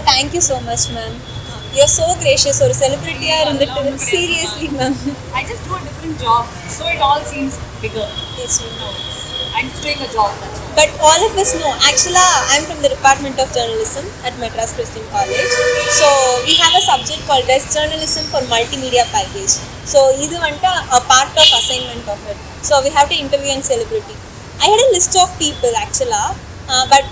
thank you so much, ma'am. You're so gracious. Or celebrity are in the seriously, ma'am. I just do a different job, so it all seems bigger. Yes, ma'am. I'm just doing a job, that's all. But all of us know. Actually, I'm from the Department of Journalism at Madras Christian College. So we have a subject called as Journalism for Multimedia Package. So this is a part of assignment of it. So we have to interview a celebrity. I had a list of people actually. But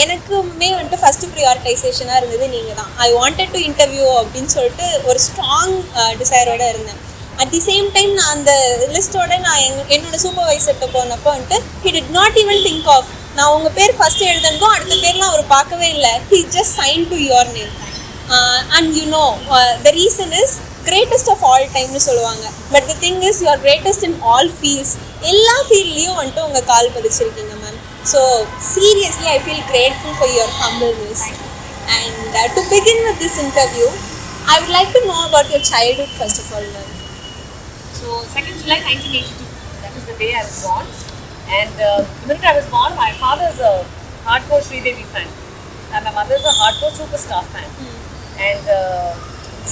எனக்குமே வந்துட்டு first ப்ரியாரிட்டைசேஷனாக இருந்தது நீங்கள் தான். ஐ wanted to interview அப்படின்னு சொல்லிட்டு ஒரு strong டிசைரோடு இருந்தேன். At the same time நான் அந்த லிஸ்ட்டோட நான் என்னோட சூப்பர்வைசர்கிட்ட போனப்போ வந்துட்டு he did not even think of நான் உங்கள் பேர் ஃபஸ்ட்டு எழுதுனதும் அடுத்த பேர்லாம் அவர் பார்க்கவே இல்லை. He just sign to your name. And you know the reason is greatest of all டைம்னு சொல்லுவாங்க. But the thing is you are greatest in all fields. எல்லா ஃபீல்ட்லேயும் வந்துட்டு உங்கள் கால் பதிச்சிருக்கீங்க ma'am. So seriously, I feel grateful for your humbleness. And to begin with this interview, I would like to know about your childhood first of all, ma'am. So 2nd July 1982, that is the day I was born. And the minute I was born, my father is a hardcore Sridevi fan, and my mother is a hardcore superstar fan. And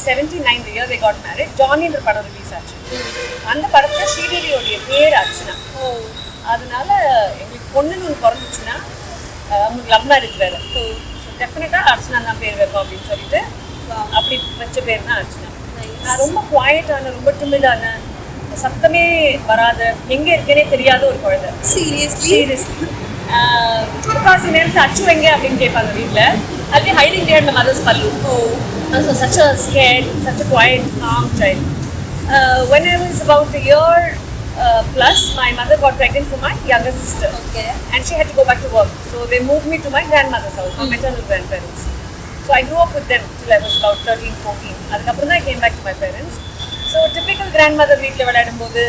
79 the year they got married. Johnny in the padam release actually. And the padam Sridevi odiya per Archana. Oh. அதனால எங்களுக்கு பொண்ணுன்னு ஒன்று பிறந்துச்சுன்னா அவங்களுக்கு love marriage வேறு. So டெஃபினட்டாக அர்ச்சனா தான் பேர் வைப்போம் அப்படின்னு சொல்லிட்டு அப்படி வச்ச பேர் தான் அர்ச்சனா. நான் ரொம்ப குவாய்ட்டான, ரொம்ப டிமிடான, சத்தமே வராத, எங்கே இருக்கேனே தெரியாத ஒரு குழந்தை. சீரியஸ்லி பிகாஸ் நேரத்தில் அச்சு எங்கே அப்படின்னு கேட்பாங்க வீட்டில். அதுவே ஹைடிங் தேர் மை மதர்ஸ் பல்லு. So such a scared, such a quiet, calm child. When I was about a year plus, my mother got pregnant for my younger sister. Okay. And she had to go back to work. So they moved me to my grandmother's house, my maternal grandparents. So I grew up with them till I was about 13, 14. Adukapram I came back to my parents. So typical grandmother வீட்ல விளையாடும்போது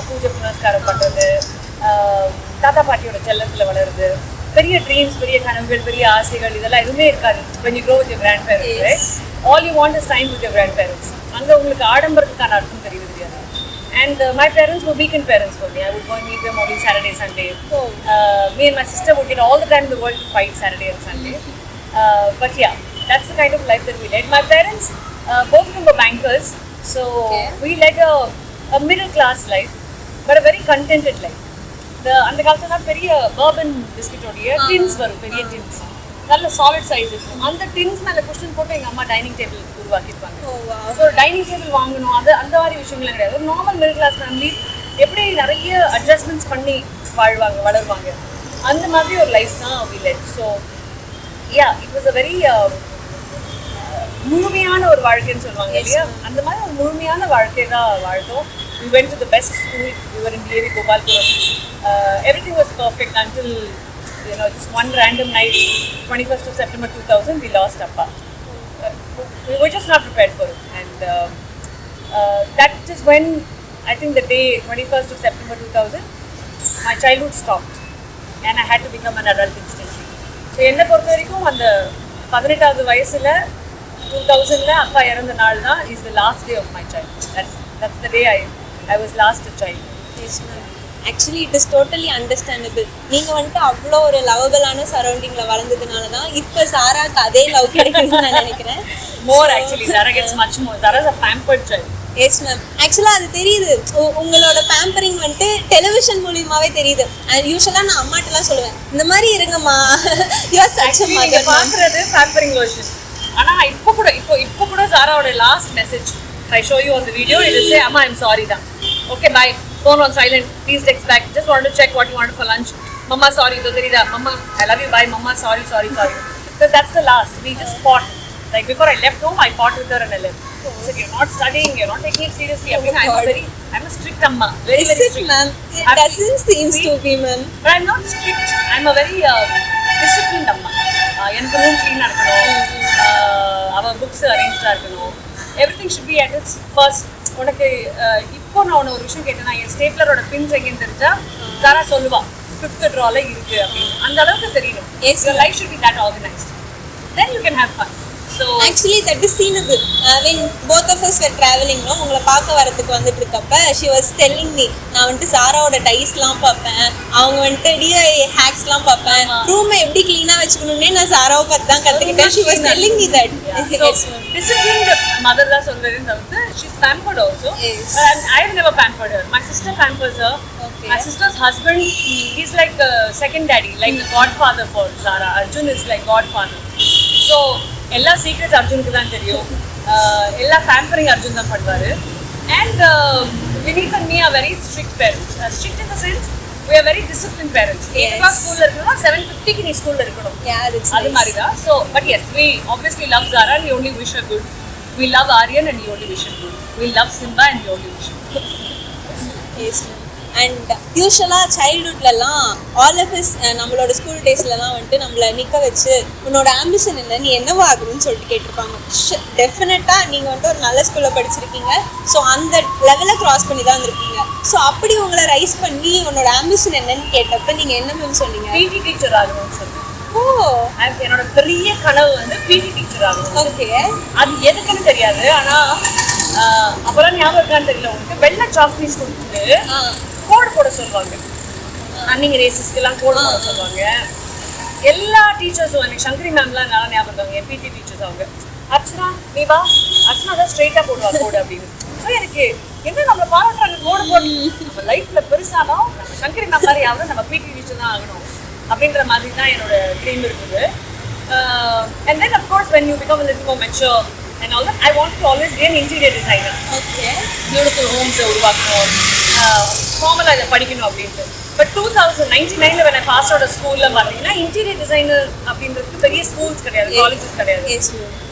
பூஜை புனஸ்காரம் பண்றது, தாத்தா பாட்டியோட செல்லத்துல வளருது, பெரிய dreams, பெரிய கனவுகள், பெரிய ஆசைகள் இதெல்லாம் எதுவுமே இருக்காது. When you grow with your grandparents, right? All you want is time with your grandparents. அங்க உங்களுக்கு ஆடம்பரத்துக்கான அர்த்தம் தெரியாது. And my parents were weekend parents for me. I would go and meet them only Saturday, Sunday. Me and my sister would get all the time in the world to fight Saturday and Sunday. But yeah, that's the kind of life that we led. My parents, both of them were bankers. So we led a middle class life, but a very contented life. அந்த காலத்துல தான் பெரிய Bourbon பிஸ்கெட்டோடைய tins வரும், பெரிய tins, நல்ல solid size இருக்கும். அந்த tins மேலே குஷன் போட்டு எங்கள் அம்மா டைனிங் டேபிள் உருவாக்கியிருப்பாங்க. ஸோ டைனிங் டேபிள் வாங்கணும், அந்த மாதிரி விஷயங்கள் கிடையாது. ஒரு நார்மல் மிடில் கிளாஸ் ஃபேமிலி எப்படி நிறைய அட்ஜஸ்ட்மெண்ட்ஸ் பண்ணி வளருவாங்க, அந்த மாதிரி ஒரு லைஃப் தான் we led. So yeah, it was a very முழுமையான ஒரு வாழ்க்கைன்னு சொல்லுவாங்க இல்லையா, அந்த மாதிரி ஒரு முழுமையான வாழ்க்கை தான் வாழ்ந்தோம். We went to the best school. We were in DAV Gopalpuram. Everything was perfect until just one random night, 21st of September 2000, we lost Appa. We were just not prepared for it. And that is when, I think the day 21st of September 2000, my childhood stopped. And I had to become an adult instantly. So, என்னை பொறுத்த வரைக்கும் அந்த 18வது வயசுல 2000ல அப்பா இறந்த நாள் தான் is the last day of my childhood. That's the day I was last a child. Yes, ma'am. Actually, it is totally understandable. நீங்கள் வந்துட்டு அவ்வளோ ஒரு லவபிளான சரௌண்டிங்கில் வளர்ந்ததுனால தான் இப்போ சாராக்கு அதே லவ் கிடைக்குதுன்னு நான் நினைக்கிறேன். More actually, Zara gets much more. Zara is a pampered child. Yes ma'am. ஆக்சுவலாக அது தெரியுது, உங்களோட பேம்பரிங் வந்துட்டு டெலிவிஷன் மூலியமாகவே தெரியுது. யூஸ்வலாக நான் அம்மாட்டெல்லாம் சொல்லுவேன், இந்த மாதிரி இருங்கம்மா, யூஆர் சச் அ மதர். பார்க்குறது பேம்பரிங் வெர்ஷன். ஆனால் இப்போ கூட Zaraவோட last message I show you on the video, it will say, Amma, I'm sorry da. Okay, bye. Phone on silent. Please text back. Just wanted to check what you wanted for lunch. Mama, sorry. Dodrida. Mama, I love you. Bye. Mama, sorry. So that's the last. We just fought. Like before I left home, I fought with her and I left. I said, you're not studying. You're not taking it seriously. I'm a strict Amma. Very, very strict. Ma'am? It doesn't seem to be, ma'am. But I'm not strict. I'm a very disciplined Amma. எனக்கு room க்ளீனாக இருக்கணும், அவன் books அரேஞ்சாக இருக்கணும். Everything should be at its first. உனக்கு இப்போ நான் உன்னை ஒரு விஷயம் கேட்டேன்னா, என் ஸ்டேப்லரோட பின்ஸ் எங்கேன்னு தெரிஞ்சா Zara சொல்லுவா 5th ட்ரால இருக்கு அப்படின்னு. அந்த அளவுக்கு தெரியணும். Your life should be that organized. Then you can have fun. So actually that is seenable. When both of us were traveling, no, உங்களை பார்க்க வரதுக்கு வந்துட்டு இருக்கப்ப she was telling me, நான் வந்துட்டு சாராவோட டைஸ்லாம் பார்ப்பேன், அவங்க வந்துட்டு DIY ஹேக்ஸ்லாம் பார்ப்பேன், ரூமை எப்படி க்ளீனாக வச்சுக்கணும்னே நான் சாராவை பார்த்து தான் கற்றுக்கிட்டேன். She was telling me that. So disciplined mother தான் சொல்றேன்னு தவிர்த்து she's pampered also. And I've never pampered her. My sister pampers her. Okay. My sister's husband, he's like a second daddy, like the godfather for Zara. Arjun is like godfather. So எல்லா secrets அர்ஜுனுக்கு தான் தெரியும், எல்லா pampering Arjun தான் பண்ணுவாரு. And Vineet and me are very strict parents. Strict in the sense we are very disciplined parents. 8 o'clock ஸ்கூல்ல இருக்கணும், 7:50 நீ ஸ்கூல்ல இருக்கணும், அது மாதிரி தான். So but yes, we obviously love Zara and we only wish her good. We love Aryan and we only wish her good. We love Simba and we only wish her good. Yes. And யூஸ்வலாக சைல்ட்ஹுட்லலாம் all of is நம்மளோட school டேஸ்லலாம் வந்துட்டு நம்மளை நிற்க வச்சு உன்னோட ambition என்ன, நீ என்னவா ஆகணும்னு சொல்லிட்டு கேட்டிருப்பாங்க. டெஃபினட்டாக நீங்கள் வந்துட்டு ஒரு நல்ல ஸ்கூலில் படிச்சிருக்கீங்க, ஸோ அந்த லெவலில் க்ராஸ் பண்ணி தான் இருந்திருக்கீங்க. ஸோ அப்படி உங்களை ரைஸ் பண்ணி உன்னோட ஆம்பிஷன் என்னன்னு கேட்டப்ப நீங்கள் என்ன மேம் சொன்னீங்க? பிடி டீச்சர் ஆகணும்னு சொன்னீங்க. என்னோட பெரிய கனவு வந்து பிடி டீச்சர் ஆகணும். ஓகே, அது எதுக்குன்னு தெரியாது, ஆனால் அப்போலாம் ஞாபகம் இருக்கான்னு தெரியல உங்களுக்கு, வெள்ளை சாக்லேட்ஸ் கொடுத்துட்டு கோடு போட சொல்லுவாங்க, ரன்னிங் ரேசஸ்க்கெல்லாம் கோடு போட சொல்லுவாங்க. எல்லா டீச்சர்ஸும் எனக்கு சங்கரி மேம்லாம் நல்லா ஞாபகம் இருக்காங்க, என் பிடி டீச்சர்ஸ். அவங்க அர்ச்சனா நீ வா, அர்ச்சனா தான் ஸ்ட்ரெயிட்டாக போடுவாங்க கோடு அப்படின்னு. ஸோ எனக்கு என்ன நம்மளை பாராட்டுறாங்க கோடு போட்டு, நம்ம லைஃப்பில் பெருசானோம் நம்ம சங்கரி மேம் மாதிரி ஆகணும், நம்ம பிடி டீச்சர் தான் ஆகணும் அப்படின்ற மாதிரி தான் என்னோட ட்ரீம் இருக்குது. And then of course when you become a little more mature and all that, I want to always be an interior designer. Okay. Beautiful homes உருவாக்கணும், ஃபார்மலாக இதை படிக்கணும் அப்படின்ட்டு. But 2099 when I passed out of ஸ்கூலில் பார்த்தீங்கன்னா interior designer அப்படின்றதுக்கு பெரிய schools கிடையாது, colleges கிடையாது.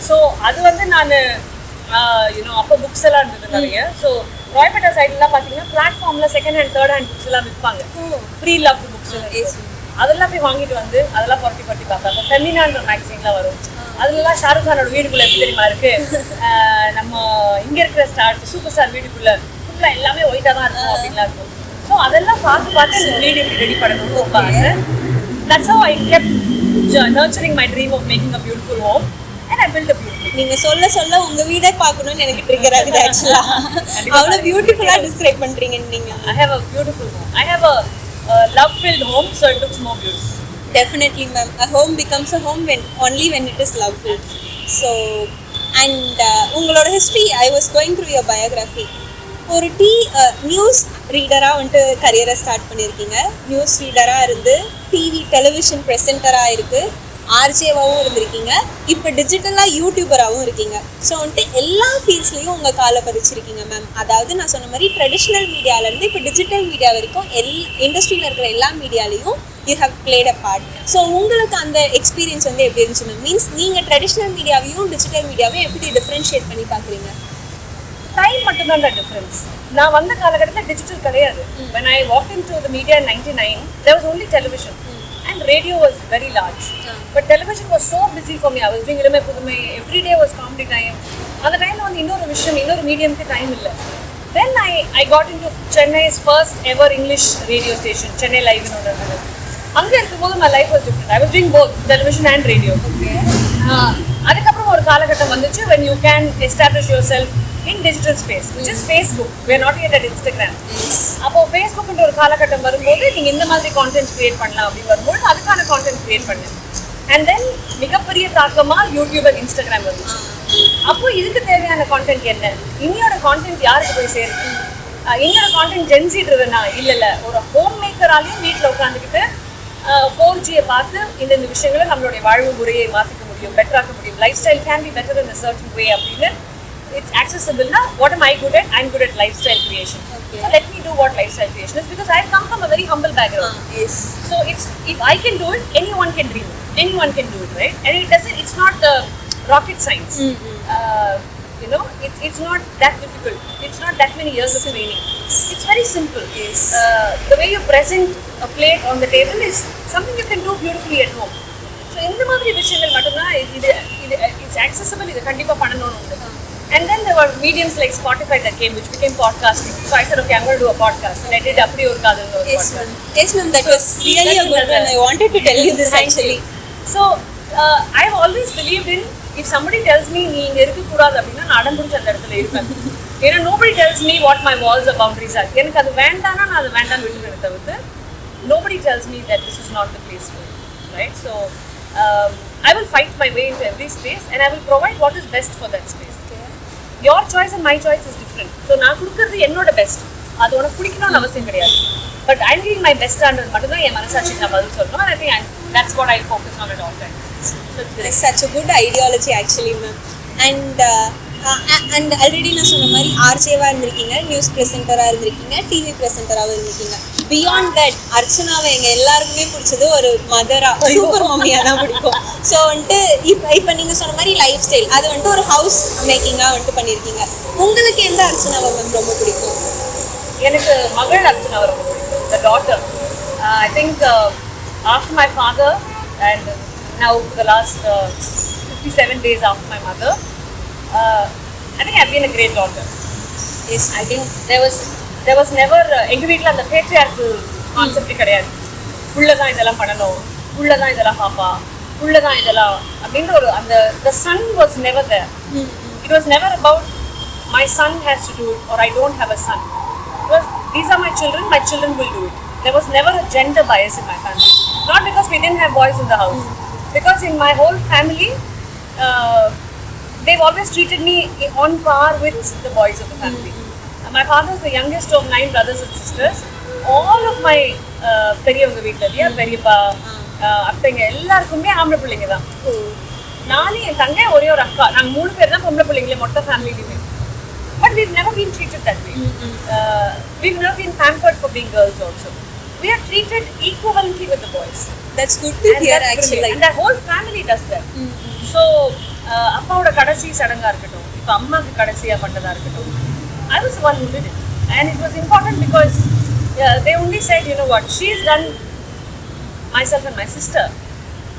ஸோ அது வந்து நான் அப்போ புக்ஸ் எல்லாம் இருந்தது நிறைய. ஸோ ராயப்பேட்டா சைட்லாம் பார்த்தீங்கன்னா பிளாட்ஃபார்மில் second hand third hand books எல்லாம் விற்பாங்க, ப்ரீ லவ்டு புக்ஸ். அதெல்லாம் போய் வாங்கிட்டு வந்து அதெல்லாம் புரட்டி பார்ப்பேன். அப்போ ஃபெமினான்ற மேக்சின்லாம் வரும், அதுலலாம் ஷாருக் கானோட வீடுக்குள்ள எப்படி தெரியுமா இருக்கு, நம்ம இங்கே இருக்கிற ஸ்டார் சூப்பர் ஸ்டார் வீடுக்குள்ள ஃபுல்லாக எல்லாமே ஒயிட்டாக தான் இருக்கும் அப்படின்லாம் இருக்கும். ஸோ அதெல்லாம் பார்த்து எனக்கு வீடு எப்படி ரெடி பண்ணணும்னு ரொம்ப ஆசை. That's how I kept nurturing my dream of making a beautiful home and I built a beautiful. நீங்க சொல்ல உங்க வீடே பார்க்கணும்னு எனக்கு ட்ரிகர் ஆகுது ஆக்சுவலா. அவ்வளவு பியூட்டிஃபுல்லா டிஸ்கிரைப் பண்றீங்க நீங்க. I have a beautiful home. I have a love-filled home, so it looks more beautiful. Definitely, ma'am. A home becomes a home only when it is love-filled. So, and உங்களோட history, I was going through your biography. ஒரு news ரீடராக வந்துட்டு கரியரை start பண்ணியிருக்கீங்க. News ரீடராக இருந்து TV television ப்ரெசென்டராக இருக்குது, ஆர்ஜேவாகவும் இருந்திருக்கீங்க, இப்போ டிஜிட்டலாக யூடியூபராகவும் இருக்கீங்க. ஸோ வந்துட்டு எல்லா ஃபீல்ட்ஸ்லேயும் உங்கள் காலை பதிச்சிருக்கீங்க மேம். அதாவது நான் சொன்ன மாதிரி ட்ரெடிஷ்னல் மீடியாவிலேருந்து இப்போ டிஜிட்டல் மீடியா வரைக்கும் இண்டஸ்ட்ரியில் இருக்கிற எல்லா மீடியாலையும் you have played a part. So உங்களுக்கு அந்த எக்ஸ்பீரியன்ஸ் வந்து எப்படி இருந்துச்சு மேம்? மீன்ஸ் நீங்கள் ட்ரெடிஷ்னல் மீடியாவையும் டிஜிட்டல் மீடியாவையும் எப்படி டிஃப்ரென்ஷியேட் பண்ணி பார்க்குறீங்க? டைம் மட்டும்தான் தான் டிஃப்ரென்ஸ். நான் வந்த காலகட்டத்தில் டிஜிட்டல் கிடையாது. when I walked into the media in 99 there was only television and radio was very large, but television was so busy for me. I was doing Ilamai Pudumai, every day was comedy time. அந்த டைம்ல வந்து இன்னொரு மீடியம்க்கு time இல்லை. then I got into Chennai's first ever English radio station, Chennai Live னு ஒன்று. அங்க இருக்கும்போது my life was different. I was doing both television and radio. அதுக்கப்புறம் ஒரு காலகட்டம் வந்துச்சு when you can establish yourself in digital space, which is Facebook. We are not yet at Instagram. அப்போ ஃபேஸ்புக்ன்ற ஒரு காலகட்டம் வரும்போது நீங்கள் இந்த மாதிரி கான்டென்ட் கிரியேட் பண்ணலாம் அப்படின்னு வரும்போது அதுக்கான கான்டென்ட் கிரியேட் பண்ணேன். அண்ட் தென் மிகப்பெரிய தாக்கமாக யூடியூப் அண்ட் இன்ஸ்டாகிராம் வந்துச்சு. அப்போ இதுக்கு தேவையான கான்டென்ட் என்ன, இன்னையோட கான்டென்ட் யாருக்கு போய் சேருது, இன்னொரு கான்டென்ட் ஜென்சி ட்ரிவனா இல்லை ஒரு ஹோம் மேக்கராலையும் வீட்டில் உட்காந்துக்கிட்டு 4Gயை பார்த்து இந்த விஷயங்களை நம்மளுடைய வாழ்வு முறையை மாற்றிக்க முடியும், பெட்டராக்க முடியும். Life style can be better in a certain way அப்படின்னு it's accessible now. What am I good at? I'm good at lifestyle creation. Okay. So let me do what lifestyle creation is, because I've come from a very humble background. Yes. So if I can do it, anyone can dream it. Anyone can do it, right? And it's not rocket science. It's not that difficult. It's not that many years of training. It's very simple. Yes. The way you present a plate on the table is something you can do beautifully at home. So இந்த மாதிரி விஷயங்கள் மட்டும்தான் இது it's accessible. இது கண்டிப்பா பண்ணணும்னு உண்டு. And then there were mediums like Spotify that came, which became podcasting. So I said, okay, I'm going to do a podcast. And I did Apri Or Kadal podcast. Yes, ma'am. That was really a good one. I wanted to tell you this actually. So I've always believed in, if somebody tells me நீ இங்க இருக்க கூடாது அப்படின்னா நான் அடம் பிடிச்ச அந்த இடத்துல இருப்பேன். ஏன்னா nobody tells me what my walls or boundaries are. எனக்கு அது வேண்டாம்னா நான் அது வேண்டாம்னு விட்டுறத தவிர்த்து nobody tells me that this is not the place for you, right? So I will fight my way into every space and I will provide what is best for that space. Your choice and my choice is different. So நான் கொடுக்கிறது என்னோட best, அது உனக்கு பிடிக்கணும்னு அவசியம் கிடையாது. But I'm giving my best ஆன்றது மட்டும் தான் என் மனசாட்சிக்கு நான் பதில் சொல்லணும். And I think that's what I focus on at all times. So it's such a good ideology actually, ma'am. And already நான் சொன்ன மாதிரி ஆர்ஜேவா இருந்திருக்கீங்க, நியூஸ் பிரசன்டராக இருந்திருக்கீங்க, டிவி பிரசன்டராகவும் இருந்திருக்கீங்க. பியாண்ட் தட் அர்ச்சனாவை எங்கள் எல்லாருக்குமே பிடிச்சது ஒரு மதராக, சூப்பர் மம்மியாக தான் பிடிக்கும். ஸோ வந்துட்டு இப்போ நீங்கள் சொன்ன மாதிரி லைஃப் ஸ்டைல் அது வந்துட்டு ஒரு ஹவுஸ் மேக்கிங்காக வந்துட்டு பண்ணியிருக்கீங்க. உங்களுக்கு எந்த அர்ச்சனாவை மேம் ரொம்ப பிடிக்கும்? எனக்கு மகள் அர்ச்சனாவை ரொம்ப பிடிக்கும், the daughter. I think after my father and now the last 57 days after my mother, I think I've been a great daughter. Yes, I think there was never எங்கள் வீட்டில் அந்த patriarchal concept கிடையாது. புள்ள தான் இதெல்லாம் பண்ணணும், புள்ள தான் இதெல்லாம் பாப்பா, புள்ள தான் இதெல்லாம் அப்படின்ற ஒரு அந்த the son was never there. It was never about my son has to do it or I don't have a son. It was these are my children will do it. There was never a gender bias in my family. Not because we didn't have boys in the house. Because in my whole family, they've always treated me on par with the boys of the family. My father is the youngest of 9 brothers and sisters. All of my பெரியவங்க வீட்டில் இல்லையா, பெரியப்பா அத்தைங்க எல்லாருக்குமே ஆம்பளை பிள்ளைங்க தான். நானும் என் தங்கை ஒரே ஒரு அக்கா, நாங்கள் 3 பேர் தான் பொம்பளை பிள்ளைங்களே மொத்த ஃபேமிலியுமே. But we've never been treated that way. We've never been pampered for being girls also. We are treated equivalently with the boys. That's good to hear actually. And the whole family does that. So அப்பாவோட கடைசி சடங்கா இருக்கட்டும், இப்போ அம்மாக்கு கடைசியா பண்ணதா இருக்கட்டும், I was the one who did it. And it was important because they only said, you know what, she's done myself and my sister.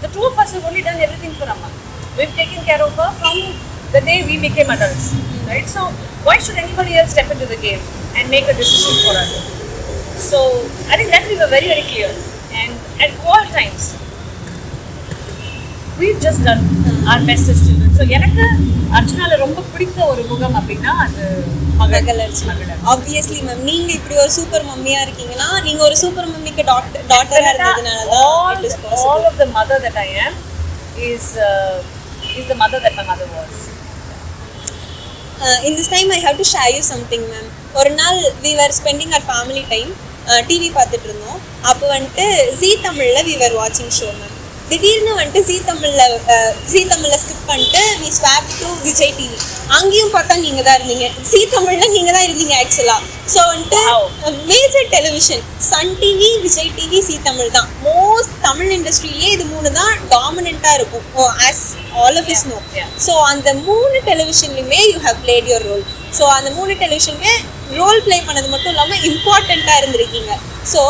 The two of us have only done everything for Amma. We've taken care of her from the day we became adults, right? So why should anybody else step into the game and make a decision for us? So I think that we were very, very clear. And at all times, we've just done our best as children. So எனக்கு அர்ச்சனால ரொம்ப பிடித்த ஒரு முகம் அப்படின்னா அது மகள் Archana. Obviously ma'am, நீங்க இப்படி ஒரு சூப்பர் மம்மியா இருக்கீங்கன்னா நீங்க ஒரு சூப்பர் மம்மிக்கு டாட்டரா இருந்ததுனால தான் it is possible. All of the mother that I am is the mother that my mother was. In this time I have to share you something ma'am. ஒரு நாள் we were spending our family time TV பார்த்துட்டு இருந்தோம். அப்போ வந்துட்டு ஜீ தமிழ்ல we were watching show ma'am. திடீர்னு வந்துட்டு ஜீ தமிழ்ல ஸ்கிப் பண்ணிட்டு we swapped to Vijay TV. அங்கேயும் பார்த்தா நீங்க தான் இருந்தீங்க, ஜீ தமிழ்ல நீங்க தான் இருந்தீங்க ஆக்சுவலா. ஸோ வந்துட்டு major television Sun TV, Vijay TV, Zee Tamil தான் மோஸ்ட் தமிழ் இண்டஸ்ட்ரியிலே இது 3 தான் டாமினண்டா இருக்கும், as all of us know. So அந்த 3 டெலிவிஷன்லையுமே you have played your role. So அந்த 3 டெலிவிஷனுமே ரோல் பிளே பண்ணது மட்டும் இல்லாமல் இம்பார்ட்டண்ட்டாக இருந்திருக்கீங்க. ஸோ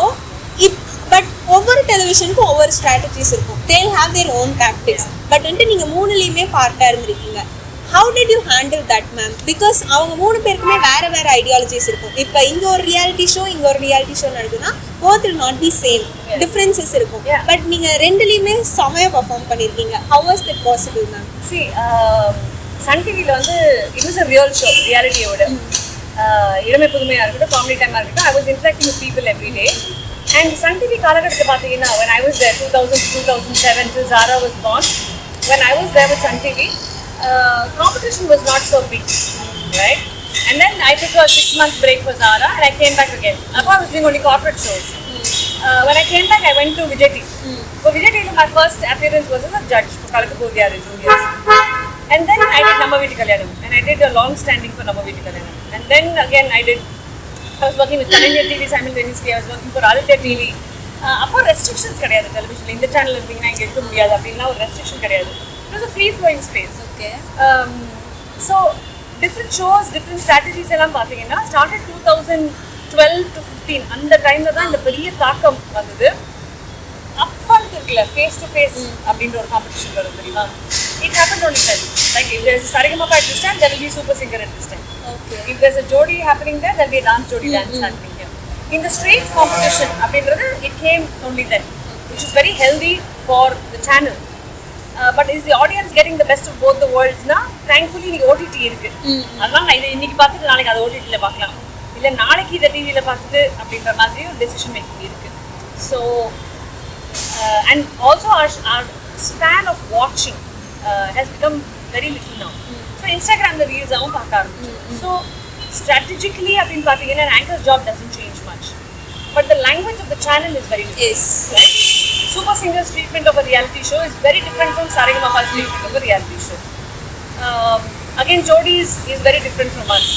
பட் ஒவ்வொரு டெலிவிஷனுக்கும் ஒவ்வொரு ஸ்ட்ராட்டஜிஸ் இருக்கும், they'll have their own tactics. But வந்துட்டு நீங்கள் 3லையுமே பார்ட்டாக இருந்திருக்கீங்க. How did you handle that ma'am? Because அவங்க 3 பேருக்குமே வேறு வேறு ஐடியாலஜிஸ் இருக்கும். இப்போ இங்கே ஒரு ரியாலிட்டி ஷோ நடக்குதுன்னா both will not be same, differences இருக்கும். பட் நீங்கள் 2லையுமே செமையாக பர்ஃபார்ம் பண்ணியிருக்கீங்க. how was that possible ma'am? See, Sun டிவியில் வந்து it was a real show, ரியாலிட்டியோட இளமை புதுமையாக இருக்கட்டும், காமெடி டைமாக இருக்கட்டும், I was interacting with people every day. And Sun TV காலகட்டத்தில் பார்த்தீங்கன்னா when I was there 2000 to 2007 till Zara was born, when I was there with Sun TV, competition was not so big, right? And then I took a 6-month break for Zara and I came back again. I was doing only corporate shows. When I came back, I went to Vijay TV. For Vijay TV, my first appearance was as a judge for Kalakapuriyar in 2 years. And then I did Namma Veetu Kalyanam, and I did a long standing for Namma Veetu Kalyanam. And then again I was working with Kalyanam TV simultaneously. I was working for Aditya TV. அப்போ restrictions கிடையாது டெலிவிஷனில். இந்த channel இருந்தீங்கன்னா இங்கே இருக்க முடியாது அப்படின்னா ஒரு restriction கிடையாது. It was a free flowing space. Okay. So different shows, different strategies எல்லாம் பார்த்தீங்கன்னா ஸ்டார்டட் 2012 to 15 அந்த டைமில் தான் இந்த பெரிய தாக்கம் வந்தது. அப்ஃப்ரண்ட் இருக்குல்ல, ஃபேஸ் டு ஃபேஸ் அப்படின்ற ஒரு காம்படிஷன் வரும் தெரியுமா? It happened only then. Like if there's a Saregama at this time, there will be Super Singer at this time. Okay. If there's a Jodi happening there, there will be a dance Jodi dance happening here. In the straight competition, it came only then, which is very healthy for the channel. But is the audience getting the best of both the வேர்ல்ட்ஸ்னா thankfully நீ OTT இருக்கு. அதனால நான் இதை இன்னைக்கு பார்த்துட்டு நாளைக்கு அதை ஓடிடியில் பார்க்கலாம், இல்லை நாளைக்கு இதை டிவியில் பார்த்துட்டு அப்படின்ற மாதிரி ஒரு டெசிஷன் மேக்கிங் இருக்கு. So and also our span of watching has become very little now. So இன்ஸ்டாகிராமில் ரீல்ஸாகவும் பார்க்க ஆரம்பிச்சோம். ஸோ strategically அப்படின்னு பார்த்தீங்கன்னா an anchor's job doesn't change much, but the language of the channel is very different. Yes. Right? Super Singer's treatment of a reality show is very different from Saregamapa's treatment of a reality show. Again, Jodi is very different from us.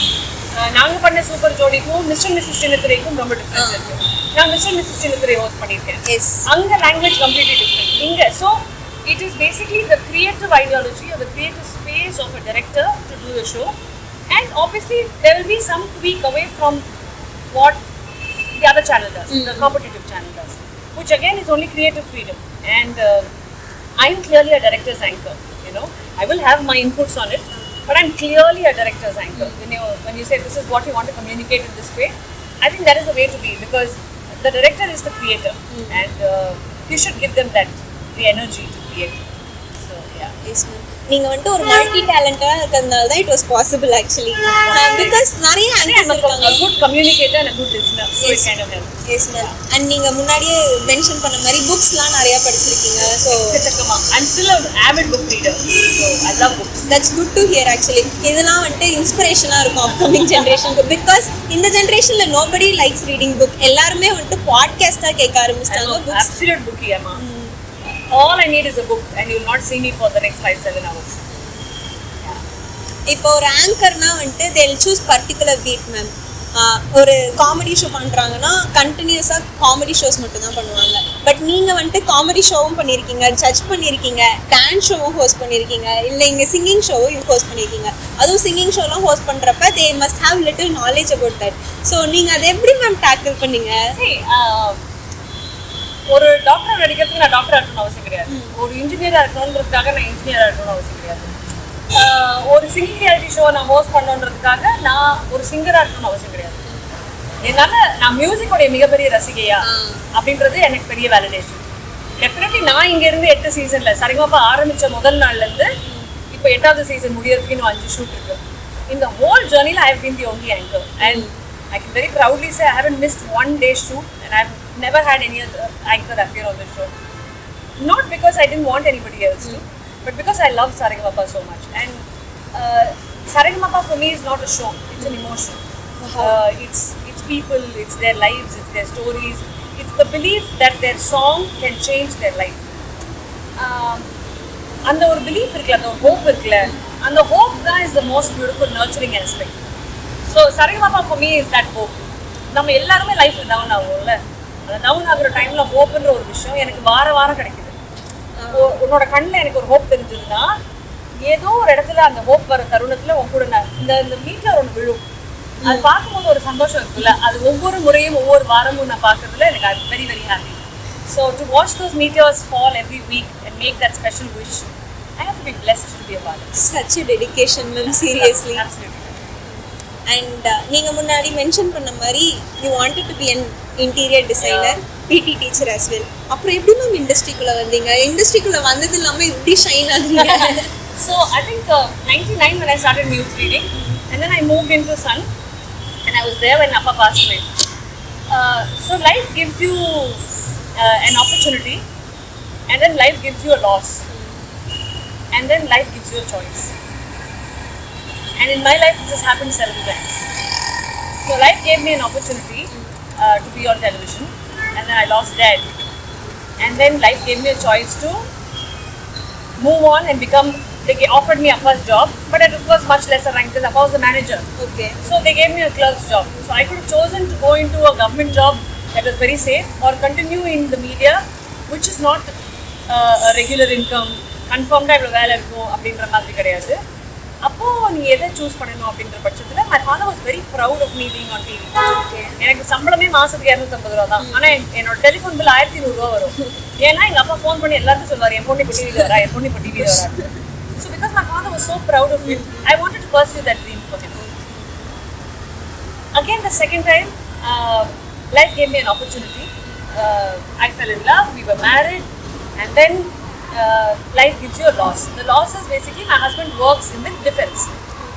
நாங்க பண்ண super ஜோடிக்கும் mister Mrs சின்னத்திரைக்கும் ரொம்ப difference இருக்கு. நான் mister Mrs சின்னத்திரை host பண்ணியிருக்கேன். அங்க language completely different. இங்க so it is basically the creative ideology or the creative space of a director to do the show, and obviously there will be some tweak away from what the other channel does, the competitive channel does, which again is only creative freedom. And I'm clearly a director's anchor, you know. I will have my inputs on it, but I'm clearly a director's anchor. When you say this is what you want to communicate in this way, I think that is the way to be, because the director is the creator, and you should give them the energy to create. So yeah. Yes, ma'am. நீங்க வந்து ஒரு multi டேலண்டடா இருக்கிறதுனால தான் it was possible actually, because நிறைய anchors இருக்காங்க. A good communicator and a good listener, so it kind of helps. Yes ma'am. And நீங்க முன்னாடியே mention பண்ண மாதிரி புக்ஸ்லாம் நிறைய படிச்சிருக்கீங்க. So I'm still an avid book reader, so I love books. That's good to hear actually. இதெல்லாம் வந்து இன்ஸ்பிரேஷனா இருக்கும் upcoming generationக்கு, because இந்த ஜெனரேஷன்ல nobody likes reading book. எல்லாரும் வந்து பாட்காஸ்டா கேட்க ஆரம்பிச்சாங்க. Books absolute bookie amma. All I need is a book and you will not see me for the next 5-7 hours. இப்போ ஒரு ஆங்கர்னா வந்து they'll choose particular beat ma'am. ஒரு comedy show பண்றாங்கன்னா கண்டினியூஸா காமெடி ஷோஸ் மட்டும் தான் பண்ணுவாங்க. பட் நீங்க வந்து காமெடி ஷோவும் பண்ணிருக்கீங்க, ஜட்ஜ் பண்ணிருக்கீங்க, டான்ஸ் ஷோவும் ஹோஸ்ட் பண்ணிருக்கீங்க, இல்ல இங்க சிங்கிங் ஷோவும் ஹோஸ்ட் பண்ணிருக்கீங்க. அதுவும் சிங்கிங் ஷோலாம் ஹோஸ்ட் பண்றப்ப they must have little knowledge about that. So நீங்க அதை எப்படி மேம் டேக்கிள் பண்ணீங்க? ஒரு டாக்டர் நடிக்கிறதுக்கு நான் டாக்டர் இருக்கணும்னு அவசியம் கிடையாது. ஒரு இன்ஜினியராக இருக்கணுன்றதுக்காக நான் இன்ஜினியராக இருக்கணும்னு அவசியம் கிடையாது. ஒரு சிங்கிங் ரியாலிட்டி ஷோ நான் ஹோஸ்ட் பண்ணணுன்றதுக்காக நான் ஒரு சிங்கராக இருக்கணும்னு அவசியம் கிடையாது. என்னால் நான் மியூசிக்கோடைய மிகப்பெரிய ரசிகையா அப்படின்றது எனக்கு பெரிய வேலிடேஷன். டெஃபினெட்லி நான் இங்கேருந்து 8 சீசனில் சரிகமபா ஆரம்பித்த முதல் நாள்லேருந்து இப்போ 8வது சீசன் முடியறதுக்கு இன்னும் 5 ஷூட் இருக்கு. இந்த ஹோல் ஜேர்னியில் I have been the only anchor, and I can very proudly say I haven't missed one day shoot, and I've never had any other anchor appear on the show. Not because I didn't want anybody else to, but because I love Saregama so much. And Saregama for me is not a show; it's an emotion. It's people, it's their lives, it's their stories. It's the belief that their song can change their life. And the belief irukla, the hope irukla, and the hope that is the most beautiful, nurturing aspect. So Sarigamapa for me is that hope. நம்ம எல்லாருமே லைஃப்பில் down ஆகும்ல, அந்த down ஆகுற டைமில் ஹோப்புன்ற ஒரு விஷயம் எனக்கு வாரம் கிடைக்குது. உன்னோட கண்ணில் எனக்கு ஒரு ஹோப் தெரிஞ்சதுன்னா ஏதோ ஒரு இடத்துல அந்த ஹோப் வர தருணத்தில் உன் கூட இந்த மீட்டில் ஒன்று விழும். அது பார்க்கும்போது ஒரு சந்தோஷம் இருக்குல்ல, அது ஒவ்வொரு முறையும் ஒவ்வொரு வாரமும் நான் பார்க்கறதுல எனக்கு அது very very happy. So to watch those meters fall every week and make that special wish, I have to be blessed to be a part. Such a dedication ma'am, seriously. Absolutely. And நீங்கள் முன்னாடி mention பண்ண மாதிரி you wanted to be an interior designer, பிடி teacher as well. அப்புறம் எப்படி ma'am இண்டஸ்ட்ரிக்குள்ளே வந்தீங்க? இண்டஸ்ட்ரிக்குள்ளே வந்தது இல்லாமல் எப்படி ஷைன் ஆகுறீங்க? So I think 99 when I started news reading, and then I moved into Sun, and I was there when Appa passed away. So life gives you an opportunity, and then life gives you a loss, and then life gives you a choice. And in my life, this has happened several times. So life gave me an opportunity to be on television, and then I lost that. And then life gave me a choice to move on and become. They offered me Appa's job, but it was much lesser rank because Appa was the manager. Okay. So they gave me a clerk's job. So I could have chosen to go into a government job that was very safe, or continue in the media, which is not a regular income. Confirmed இவ்வளோ வேலை இருக்கும் அப்படின்ற மாதிரி கிடையாது. அப்போது நீ எதை choose பண்ணணும் அப்படின்ற பட்சத்தில் my father was very proud of me being on TV. எனக்கு சம்பளமே மாதத்துக்கு 250 ரூபா தான், ஆனால் என்னோட டெலிஃபோன் பில் 1300 ரூபா வரும். ஏன்னா எங்கள் அப்பா ஃபோன் பண்ணி எல்லாருக்கும் சொல்லுவார், என் பொண்ணு இப்போ டிவியில் வரா, என் பொண்ணு இப்போ டிவியில் வரா. So because my father was so proud of it, I wanted to pursue that dream for him. Again, the second time, life gave me an opportunity. I fell in love, we were married, and then life gives you a loss. The loss is basically my husband works in the defense,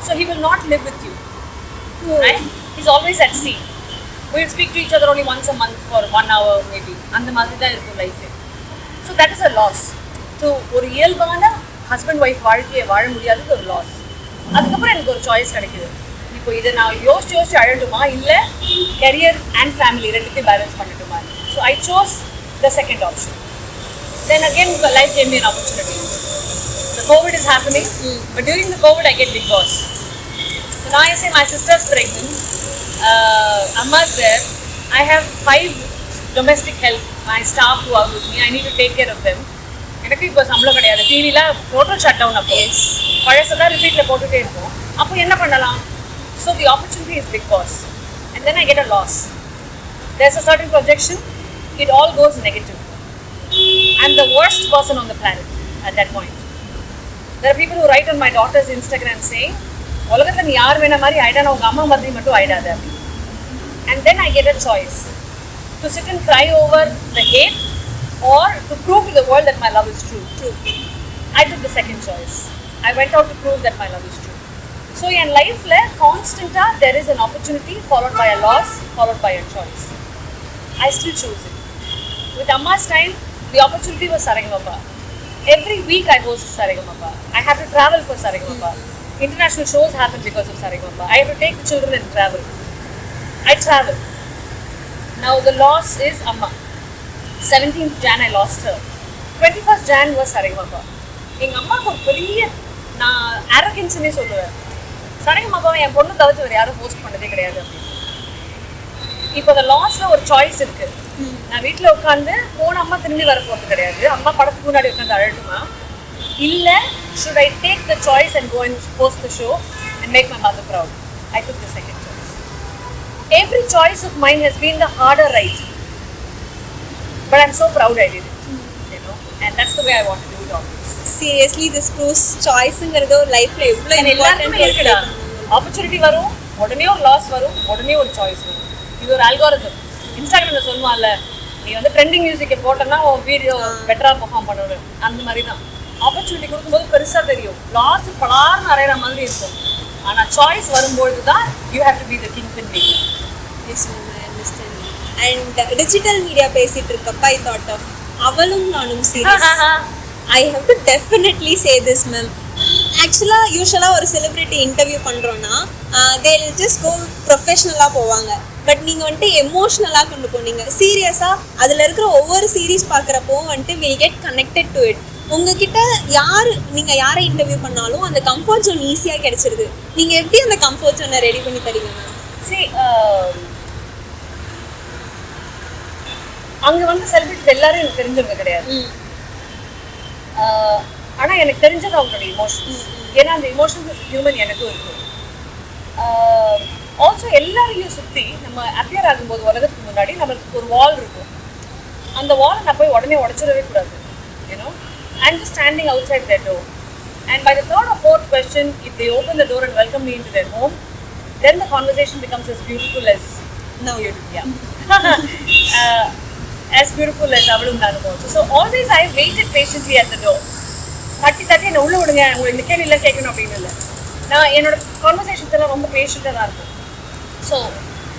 so he will not live with you. Right? He's always at sea. We'll speak to each other only once a month for 1 hour maybe. And the மாதிரி தான் இருக்கும் life. So that is a loss. So ஒரு இயல்பான husband wife வாழ்க்கையை வாழ முடியாதது ஒரு loss. அதுக்கப்புறம் எனக்கு ஒரு சாய்ஸ் கிடைக்குது. இப்போ இதை நான் யோசிச்சு அழட்டுமா இல்லை கெரியர் அண்ட் ஃபேமிலி ரெண்டுத்தையும் பேலன்ஸ் பண்ணட்டுமா. So I chose the second option. Then again life gave me an opportunity. The COVID is happening, but during the COVID I get Big Boss. So now I say my sister's pregnant, Amma's there, I have 5 domestic help, my staff who are with me, I need to take care of them. எனக்கு இப்போ சம்பளம் கிடையாது. டிவியில் total shut down அப்போ பழசதான் ரிப்பீட்டில் போட்டுகிட்டே இருக்கும். அப்போ என்ன பண்ணலாம்? So the opportunity is Big Boss. And then I get a loss. There's a certain projection, it all goes negative. I'm the worst person on the planet at that point. There are people who write on my daughter's Instagram saying, உலகத்தில் நீ யார் வேணா மாதிரி ஆயிட்டா உங்கள் அம்மா மாதிரி மட்டும் ஆயிடாது. And then I get a choice to sit and cry over the hate or to prove to the world that my love is true. I took the second choice. I went out to prove that my love is true. So in life, constantly there is an opportunity followed by a loss, followed by a choice. I still choose it. With Amma's time, the opportunity was Saregama. Every week I host Saregama. I have to travel for Saregama. International shows happen because of Saregama. I have to take the children and travel. I travel. Now the loss is Amma. 17th Jan I lost her. 21st Jan was Saregama. எங்கள் அம்மாவுக்கு ஒரு பெரிய நான் அரகன்ஸ்னே சொல்லுவேன். Saregama என் பொண்ணு தவிர்த்து வேறு யாரும் போஸ்ட் பண்ணதே கிடையாது அப்படின்னு. இப்போ அந்த லாஸ்ல ஒரு சாய்ஸ் இருக்கு. நான் வீட்டில் உட்காந்து போன அம்மா திரும்பி வர போகிறது கிடையாது. அம்மா படத்துக்கு முன்னாடி உட்காந்து அழட்டுமா இல்லை should I take the choice and go and host the show and make my mother proud? I took the second choice. Every choice of mine has been the harder right, but I'm so proud I did it, you know, and that's the way I want to do it always. Seriously, this proves choiceங்கிறது ஒரு லைஃப்ல எவ்வளோ எல்லாருக்குமே இருக்குடா. Opportunity வரும், உடனே ஒரு loss வரும், உடனே ஒரு சாய்ஸ் வரும். இது ஒரு அல்காரிதம். இன்ஸ்டாகிராமில் சொல்லுவான்ல, நீ வந்து ட்ரெண்டிங் மியூசிக்கை போட்டோன்னா உன் வீடியோ பெட்டராக பெர்ஃபார்ம் பண்ணுவேன். அந்த மாதிரி தான் ஆப்பர்ச்சுனிட்டி கொடுக்கும்போது பெருசாக தெரியும், லாஸ் பலார்னு அறையிற மாதிரி இருக்கும். ஆனால் சாய்ஸ் வரும்பொழுது தான் you have to be the king pin maker. Yes ma'am, I understand. And digital media பேசிட்டு இருக்கப்ப ஐ தாட் ஆஃப் அவளும் நானும் series. I have to definitely say this ma'am. ஆக்சுவலாக யூஸ்வலாக ஒரு செலிப்ரிட்டி இன்டர்வியூ பண்ணுறோன்னா தே ஜஸ்ட் கோ ப்ரொஃபஷ்னலாக போவாங்க. But நீங்கள் வந்துட்டு எமோஷ்னலாக கொண்டு போனீங்க, சீரியஸாக அதில் இருக்கிற ஒவ்வொரு சீரீஸ் பார்க்குறப்போ வந்துட்டு will get connected to it. உங்ககிட்ட நீங்கள் யாரை இன்டர்வியூ பண்ணாலும் அந்த கம்ஃபர்ட் ஜோன் ஈஸியாக கிடைச்சிருது. நீங்கள் எப்படி அந்த கம்ஃபர்ட் ஜோனை ரெடி பண்ணி தரீங்க மேம்? சரி, அங்கே வந்து செலிபிரிட்டிஸ் எல்லாரும் எனக்கு தெரிஞ்சவங்க கிடையாது. ஆனால் எனக்கு தெரிஞ்சது அவங்களோட இமோஷன்ஸ். ஏன்னா அந்த இமோஷன்ஸ் இஸ் ஹியூமன், எனக்கும் இருக்கும். ஆல்சோ எல்லாரையும் சுற்றி நம்ம அப்பியர் ஆகும்போது உலகத்துக்கு முன்னாடி நம்மளுக்கு ஒரு வால் இருக்கும். அந்த வாலை நான் போய் உடனே உடச்சிடவே கூடாது. You know, I'm just standing outside their door. And by the third or fourth question, if they open the door and welcome me into their home, then the conversation becomes as beautiful as now you do. Yeah. As beautiful as avalum nanum also. So always I waited patiently at the door. தட்டி என்ன உள்ள விடுங்க, உங்களுக்கு இந்த கேள்வி இல்லை கேட்கணும் அப்படின்னு இல்லை. நான் என்னோட கான்வர்சேஷன்ஸ் எல்லாம் ரொம்ப பேஷண்ட்டாக தான் இருக்கும். ஸோ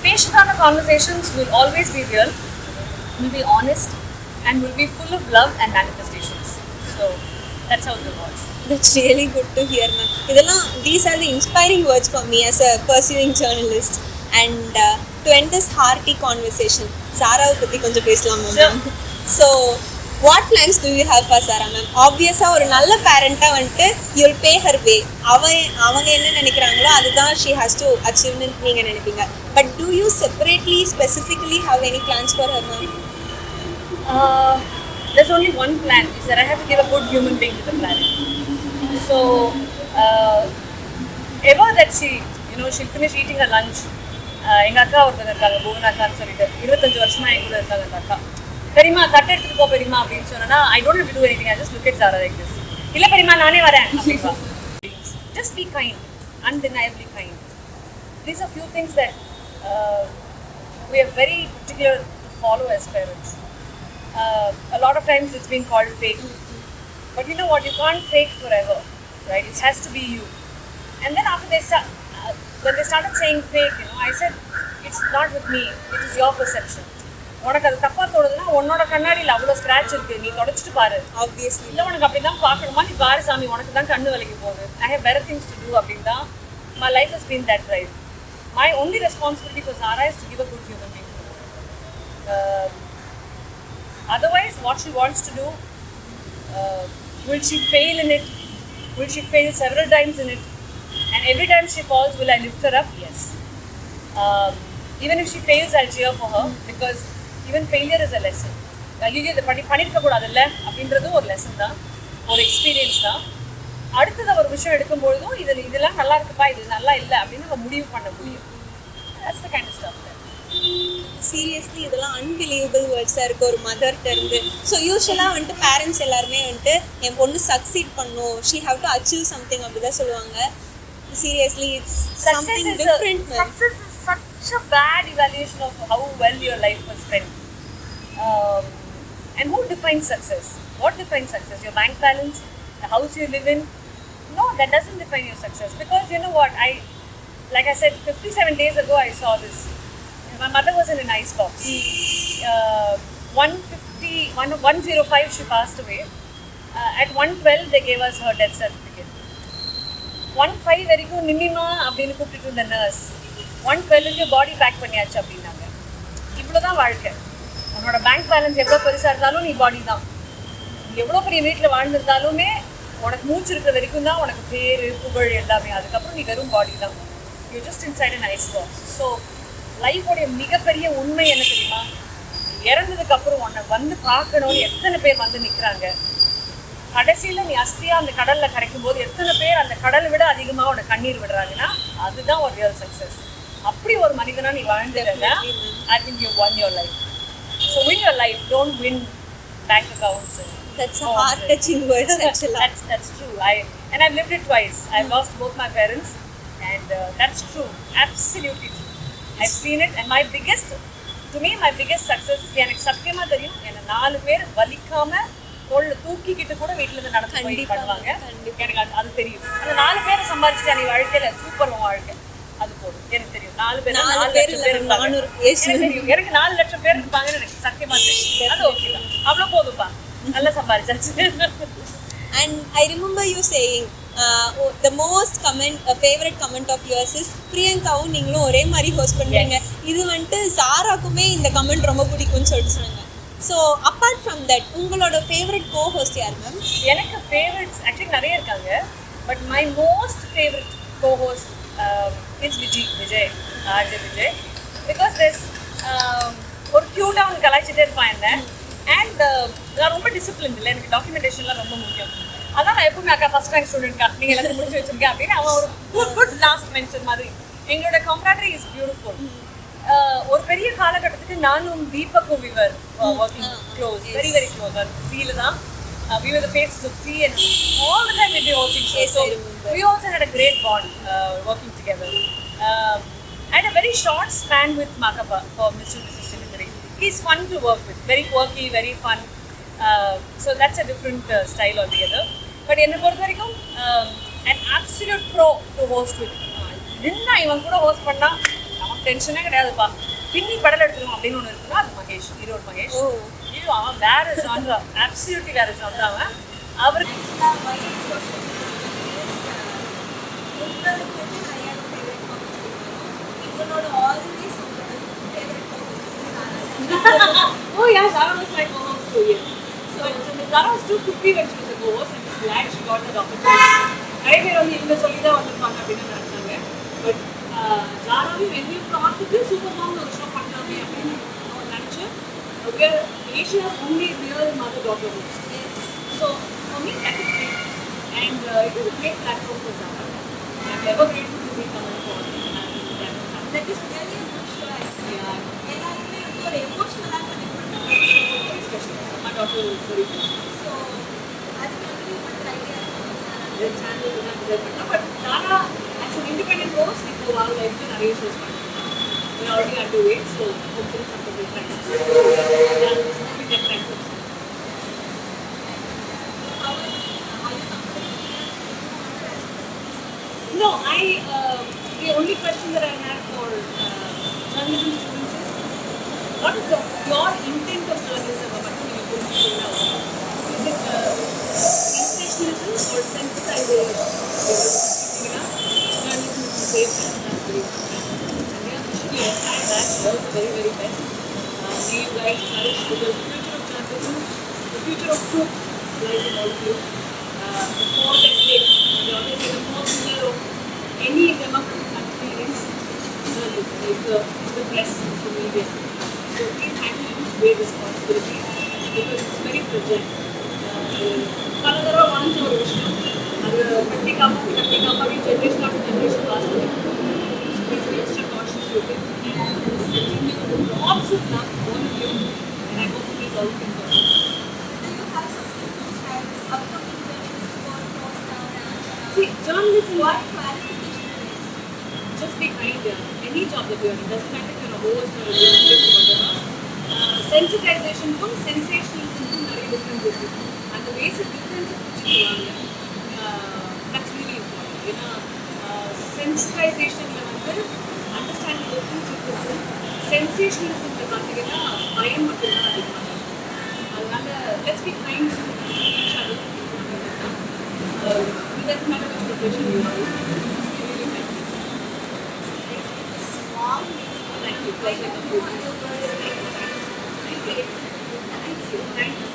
பேஷண்ட்டான conversations will always be real, will be honest, and will be full of love and manifestations. So that's how it works. That's really good to hear, ma'am. இதெல்லாம் these are the inspiring words for me as a pursuing journalist. And to end this hearty conversation, சாராவை பற்றி கொஞ்சம் பேசலாமா ma'am? So what plans do you have for Sara ma'am? ஆப்வியஸாக ஒரு நல்ல பேரண்ட்டாக வந்துட்டு you'll pay her way. அவங்க என்ன நினைக்கிறாங்களோ அதுதான் she has to achieve ன்னு நீங்கள் நினைப்பீங்க. But do you separately, specifically have any plans for her, ma'am? There's only one plan, is that I have to give a good human being to the planet. So ever that she'll finish eating her lunch. எங்கள் அக்கா ஒருத்தங்க இருக்காங்க, புவனா அக்கான்னு சொல்லிட்டு 25 வருஷமா எங்க கூட இருக்காங்க. அந்த அக்கா பெரியமா தட்டை எடுத்துட்டு போ பெரியமா அப்படின்னு சொன்னா I don't have to do anything, I just look at Zara like this. இல்லை பெரியமா நானே வரேன் அப்படின்பா. Just be kind, undeniably kind. These are few things that we are very particular to follow as parents. A lot of times it's been called fake. But you know what? You can't fake forever, right? It has to be you. And then after when they started saying fake, I said, it's not with me. It is your perception. உனக்கு அது தப்பா தோணுதுன்னா உன்னோட கண்ணாடியில் அவ்வளோ scratch இருக்கு, நீ தொடச்சிட்டு பாரு. ஆப்வியஸ்லி இல்லை உனக்கு அப்படி தான் பார்க்கணுமா, நீ பாரு சாமி, உனக்கு தான் கண்ணு வலிக்கு போகுது. I have better things to do அப்படின்னு தான் my life has been that drive. My only responsibility for Zara is to give a good human being. Otherwise, what she wants to do, will she fail in it? Will she fail several times in it? And every time she falls, will I lift her up? Yes. Even if she fails, I'll cheer for her because even failure is a lesson. ஐயோ இதை பண்ணியிருக்க கூடாது இல்லை அப்படின்றது ஒரு lesson தான், ஒரு experience தான். அடுத்தது ஒரு விஷயம் எடுக்கும்பொழுதும் இதெல்லாம் நல்லா இருக்குப்பா, இது நல்லா இல்லை அப்படின்னு நம்ம முடிவு பண்ண முடியும். That's the kind of stuff. Seriously இதெல்லாம் அன்பிலீவபிள் வேர்ட்ஸாக இருக்குது ஒரு மதர்கிட்ட இருந்து. ஸோ யூஸ்வலாக வந்துட்டு பேரண்ட்ஸ் எல்லாருமே வந்துட்டு என் பொண்ணு சக்சீட் பண்ணும், she have to achieve something அப்படி தான் சொல்லுவாங்க. Seriously, it's something different. Success is such a bad evaluation of how well your life was spent. And who defines success? What defines success? Your bank balance? The house you live in? No, that doesn't define your success. Because you know what? Like I said, 57 days ago I saw this. My mother was in an ice box. 105 she passed away. At 112 they gave us her death certificate. 1:05 வரைக்கும் நின்னிமா அப்படின்னு கூப்பிட்டு இருந்த nurse 1:12 பாடி back பண்ணியாச்சு அப்படின்னாங்க. இவ்வளோதான் வாழ்க்கை. உன்னோட bank balance எவ்வளோ பெருசாக இருந்தாலும் நீ பாடி தான். எவ்வளோ பெரிய வீட்டில் வாழ்ந்திருந்தாலுமே உனக்கு மூச்சு இருக்கிற வரைக்கும் தான் உனக்கு பேர் புகழ் எல்லாமே. அதுக்கப்புறம் நீ வெறும் பாடி தான். You just inside an ice box. So லைஃபோடைய மிகப்பெரிய உண்மை என்ன தெரியுமா? இறந்ததுக்கப்புறம் உன்னை வந்து பார்க்கணும்னு எத்தனை பேர் வந்து நிற்கிறாங்க. கடைசியில் நீ அஸ்தியாக அந்த கடலில் கரைக்கும் போது எத்தனை பேர் அந்த கடலை விட அதிகமாக உனக்கு கண்ணீர் விடுறாங்கன்னா அதுதான் ஒரு ரியல் சக்ஸஸ். அப்படி ஒரு மனிதனா நீ வாழ்ந்துட்டா I think you won your life. So win your life, don't win bank accounts. That's a heart-touching words actually. That's true. I've lived it twice. I've lost both my parents and that's true. Absolutely true. I've seen it and my biggest success is எனக்கு சத்தியமா தெரியும் என்ன 4 பேர் வலிக்காம தோளில் தூக்கிக்கிட்டு கூட வீட்டில் இருந்து நடந்து போய் பண்ணுவாங்க. எனக்கு அது தெரியும். அந்த 4 பேரை சம்பாதிச்சுட்டு நீ வாழ்க்கையில சூப்பர் வாழ்க்கை அது போதும். எனக்கு தெரியும் 4 பேர் 4 லட்சம் பேர் இருப்பாங்க. எனக்கு 4 லட்சம் பேர் இருப்பாங்கன்னு எனக்கு சத்தியமா தெரியும். அது ஓகே தான், அவ்வளோ போதும்ப்பா, நல்லா சம்பாதிச்சாச்சு. And I remember you saying the most favorite comment of yours is பிரியங்காவும் நீங்களும் ஒரே மாதிரி ஹோஸ்ட் பண்ணுறீங்க. இது வந்துட்டு சாராக்குமே இந்த கமெண்ட் ரொம்ப பிடிக்கும்னு சொல்லிட்டு சொன்னாங்க. ஸோ அப்பார்ட் ஃப்ரம் தட் உங்களோட ஃபேவரட் கோ ஹோஸ்ட் யார் மேம்? எனக்கு ஃபேவரட்ஸ் ஆக்சுவலி நிறைய இருக்காங்க. But my most favourite go host is Vijay RJ Vijay. Because ஒரு க்யூட்டாக அவனுக்கு கலாய்ச்சிட்டே இருப்பான் என்ன. அண்ட் நான் ரொம்ப டிசிப்ளின் இல்லை, எனக்கு டாக்குமெண்டேஷன்லாம் ரொம்ப முக்கியம். அதான் நான் எப்பவுமே அக்கா ஃபர்ஸ்ட் ரேங்க் ஸ்டூடெண்ட்க்கா நீங்கள் எல்லாத்தையும் முடிச்சு வச்சிருக்கேன் அப்படின்னு அவன் ஒரு குட் லாஸ்ட் மென்ஷன் மாதிரி. எங்களோட கம்ப்ராட்ரி இஸ் பியூட்டிஃபுல். ஒரு பெரிய காலகட்டத்துக்கு நானும் தீபக்கும் we were working close, very very close. on Seal தான் we were the faces of Sea and all the time we'd be hosting shows. So we also had a great bond working together. I had a very short span with Makappa for Mr. and Mrs. Chilindri. He's fun to work with, very quirky, very fun. So that's a different style altogether. But என்னை பொறுத்த வரைக்கும் an absolute pro to host with. என்ன இவன் கூட host பண்ணா நமக்கு டென்ஷனே கிடையாதுப்பா. பின்னி படல் எடுத்துருவோம் அப்படின்னு ஒன்று இருக்குன்னா அது மகேஷ், ஈரோடு மகேஷ். ஐயோ அவன் வேற ஜான்ரா, அப்சல்யூட்லி வேற ஜான்ரா அவன். அவருக்கு oh yeah, Zara was my co-host too. Yes. So Zara was too quickly when she was a co-host and I'm glad she got that opportunity. நிறைய பேர் வந்து இவங்க சொல்லி தான் வந்திருப்பாங்க அப்படின்னு நினச்சாங்க. பட் ஜாராவையும் என்னையும் பார்த்துட்டு சூப்பர் மாம்னு ஒரு ஷோ பண்ணலாமே அப்படின்னு நினச்சேன். Asia's only real mother-daughter host. So for me that is great. And it is a great platform for Zara. I'm ever grateful to be coming for that. That is really a good show actually. எல்லாருமே வந்து ஒரு எமோஷனலாக connect பண்ணுறாங்க. Especially my daughter is very good. So அதுக்கு வந்து பண்ணுற idea The channel is not there, but Zara as an independent host, இப்போ அவங்க எடுத்து நிறைய ஷோஸ் பண்ணுறாங்க. We are already underway, so hopefully something will come. Yeah, we get time. No, the only question that I have for journalism students is, what is your intent of journalism about you going to now? Is it sensationalism or sensitization? You know, journalism is the same thing. That's very important. And yeah, wishing you entire that all the very, very best. May you guys flourish, because the future of journalism, the future of truth lies in all of you. The fourth estate, we always say the fourth pillar of any democratic country is journalism, is the press, is the media. So please handle it with great responsibility, because it's very fragile. Paladara wants our vision. Katti Kamma, generation after generation last week. So please be extra cautious with it. And continue lots of luck, all of you. And I hope these all things are well. See, journalism, what clarification? Just be kind. Any job that you're in, doesn't matter if you're a host or a journalist or whatever. Sensitization to sensationalism to very different is. And the basic difference is that's really important. You know, sensitization understanding the future. Sensationalism bhayam let's be kind to each other. It doesn't matter which profession you are in. Really thank you. Thank you. Pleasure. Thank you. Thank you. Thank you.